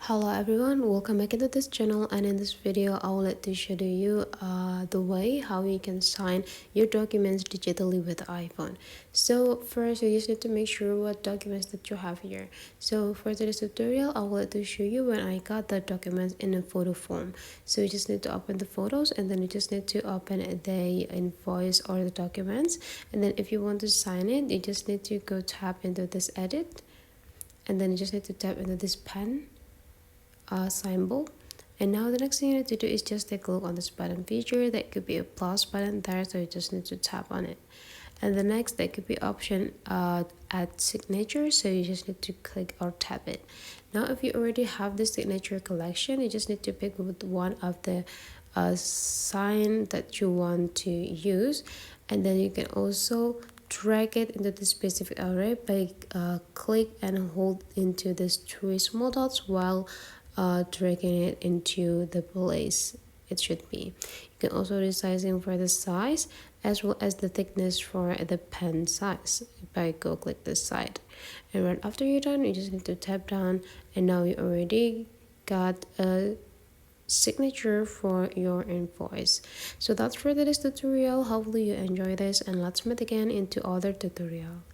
Hello everyone, welcome back into this channel, and in this video I would like to show you the way how you can sign your documents digitally with iPhone. So first you just need to make sure what documents that you have here. So for today's tutorial I would like to show you when I got the documents in a photo form. So you just need to open the photos, and then you just need to open the invoice or the documents, and then if you want to sign it you just need to go tap into this edit, and then you just need to tap into this pen symbol. And now the next thing you need to do is just take a look on this button feature. That could be a plus button there, so you just need to tap on it. And the next, that could be option add signature, so you just need to click or tap it. Now if you already have this signature collection, you just need to pick one of the sign that you want to use, and then you can also drag it into the specific array by click and hold into these three small dots while dragging it into the place it should be. You can also do sizing for the size as well as the thickness for the pen size by go click this side. And right after you're done, you just need to tap down, and now you already got a signature for your invoice. So that's for today's tutorial. Hopefully you enjoy this, and let's meet again into other tutorial.